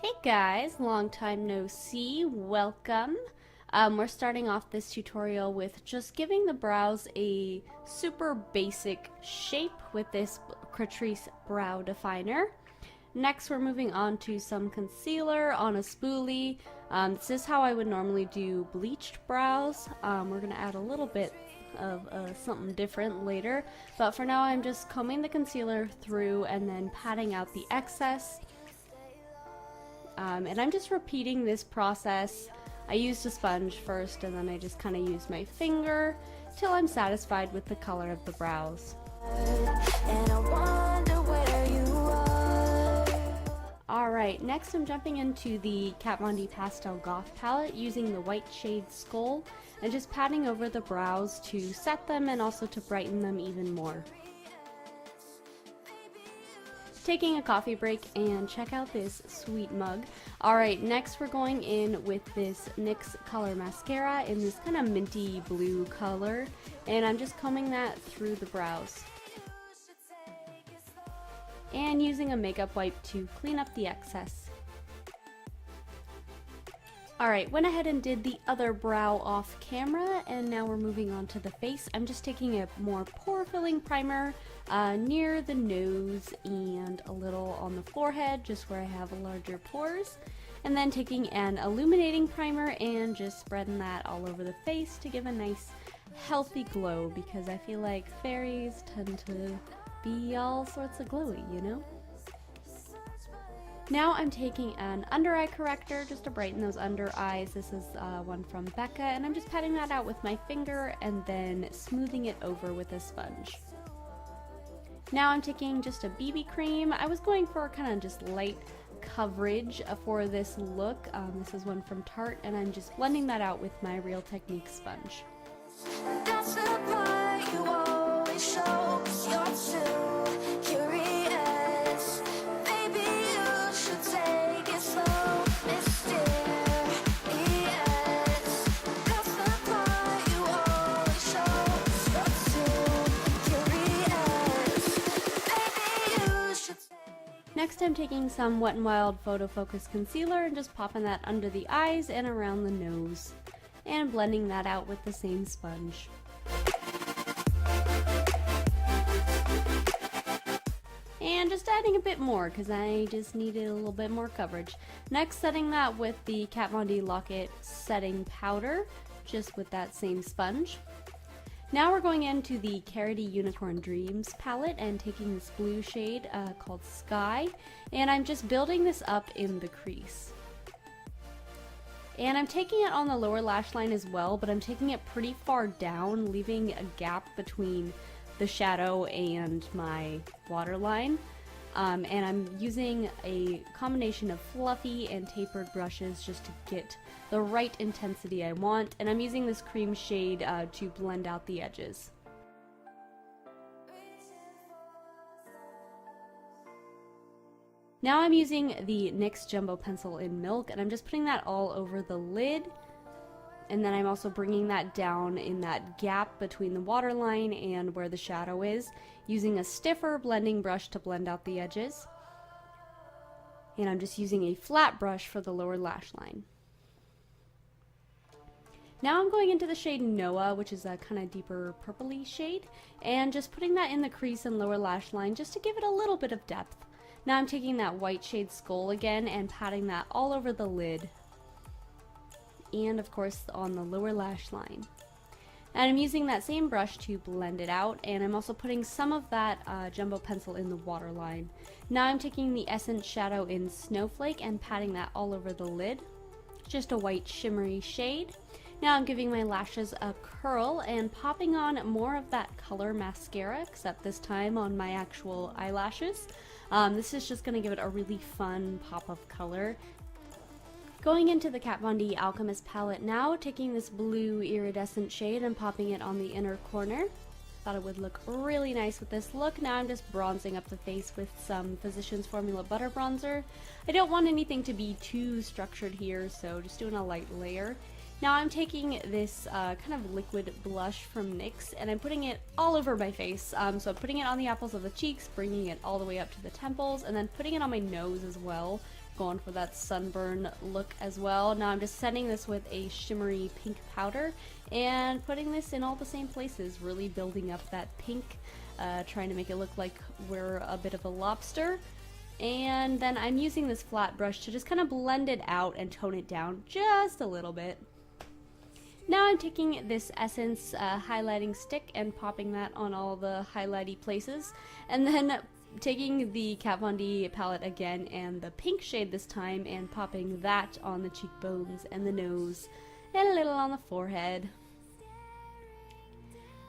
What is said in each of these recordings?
Hey guys, long time no see, welcome. We're starting off this tutorial with just giving the brows a super basic shape with this Catrice brow definer. Next we're moving on to some concealer on a spoolie. This is how I would normally do bleached brows. We're going to add a little bit of something different later, but for now I'm just combing the concealer through and then patting out the excess. And I'm just repeating this process. I used a sponge first and then I just kind of used my finger till I'm satisfied with the color of the brows. Alright, next I'm jumping into the Kat Von D Pastel Goth palette using the white shade Skull and just patting over the brows to set them and also to brighten them even more. Taking a coffee break and check out this sweet mug. Alright, next we're going in with this NYX color mascara in this kind of minty blue color, and I'm just combing that through the brows. And using a makeup wipe to clean up the excess. Alright, went ahead and did the other brow off camera, and now we're moving on to the face. I'm just taking a more pore filling primer near the nose and a little on the forehead, just where I have larger pores. And then taking an illuminating primer and just spreading that all over the face to give a nice healthy glow, because I feel like fairies tend to be all sorts of glowy, you know? Now I'm taking an under eye corrector just to brighten those under eyes. This is one from Becca, and I'm just patting that out with my finger and then smoothing it over with a sponge. Now I'm taking just a BB cream. I was going for kind of just light coverage for this look. This is one from Tarte, and I'm just blending that out with my Real Technique sponge. That's the part you always show, 'cause you're too curious. Maybe you should take it slow, mysterious. That's the part you always show, 'cause you're too curious. Maybe you should take. Next I'm taking some Wet n Wild Photofocus concealer and just popping that under the eyes and around the nose, and blending that out with the same sponge. And just adding a bit more because I just needed a little bit more coverage. Next, setting that with the Kat Von D Lock-It setting powder, just with that same sponge. Now we're going into the Karity Unicorn Dreams palette and taking this blue shade called Sky, and I'm just building this up in the crease. And I'm taking it on the lower lash line as well, but I'm taking it pretty far down, leaving a gap between the shadow and my waterline. And I'm using a combination of fluffy and tapered brushes just to get the right intensity I want. And I'm using this cream shade to blend out the edges. Now I'm using the NYX Jumbo Pencil in Milk, and I'm just putting that all over the lid. And then I'm also bringing that down in that gap between the waterline and where the shadow is, using a stiffer blending brush to blend out the edges. And I'm just using a flat brush for the lower lash line. Now I'm going into the shade Noah, which is a kind of deeper purpley shade, and just putting that in the crease and lower lash line just to give it a little bit of depth. Now I'm taking that white shade Skull again and patting that all over the lid, and of course on the lower lash line. And I'm using that same brush to blend it out, and I'm also putting some of that jumbo pencil in the waterline. Now I'm taking the Essence shadow in Snowflake and patting that all over the lid, just a white shimmery shade. Now I'm giving my lashes a curl and popping on more of that color mascara, except this time on my actual eyelashes. This is just going to give it a really fun pop of color. Going into the Kat Von D Alchemist Palette now, taking this blue iridescent shade and popping it on the inner corner. Thought it would look really nice with this look. Now I'm just bronzing up the face with some Physicians Formula Butter Bronzer. I don't want anything to be too structured here, so just doing a light layer. Now I'm taking this kind of liquid blush from NYX and I'm putting it all over my face. So I'm putting it on the apples of the cheeks, bringing it all the way up to the temples, and then putting it on my nose as well going for that sunburn look as well. Now I'm just setting this with a shimmery pink powder and putting this in all the same places, really building up that pink, trying to make it look like we're a bit of a lobster. And then I'm using this flat brush to just kind of blend it out and tone it down just a little bit. Now I'm taking this Essence highlighting stick and popping that on all the highlighty places, and then taking the Kat Von D palette again and the pink shade this time and popping that on the cheekbones and the nose and a little on the forehead.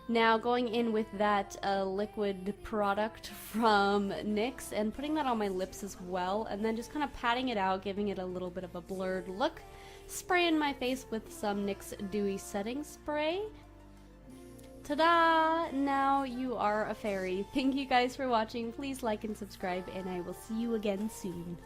Now going in with that liquid product from NYX and putting that on my lips as well, and then just kind of patting it out, giving it a little bit of a blurred look. Spraying my face with some NYX Dewy setting spray. Ta-da! Now you are a fairy. Thank you guys for watching. Please like and subscribe, and I will see you again soon.